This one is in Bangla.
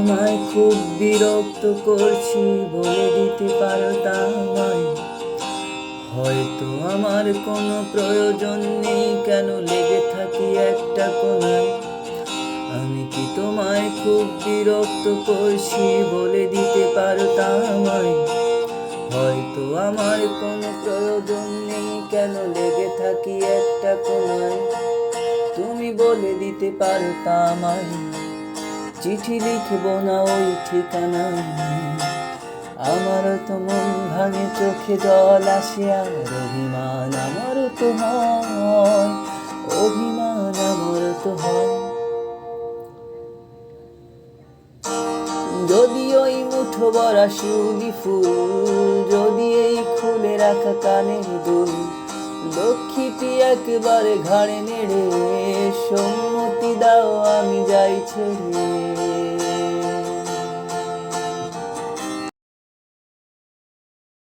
তোমায় খুব বিরক্ত করছি বলে দিতে পারতাম আমায়। হয়তো আমার কোনো প্রয়োজন নেই, কেন লেগে থাকি একটা কোণায়। আমি কি তোমায় খুব বিরক্ত করছি বলে দিতে পারতাম আমায়। হয়তো আমার কোনো প্রয়োজন নেই, কেন লেগে থাকি একটা কোণায়। তুমি বলে দিতে পারতাম আমায়, চিঠি লিখবো না ওই ঠিকানায়। আমারও তো মন ভাঙে, চোখে জল আসে, আর অভিমান আমারও তো হয়, অভিমান আমারও তো হয়। যদি ওই মুঠো ভরা শিউলি ফুল, যদি এই খুলে রাখা কানের দুল, লক্ষ্মীটি একবারে ঘাড়ে নেড়ে সম্মতি দাও আমি যাই ছেড়ে।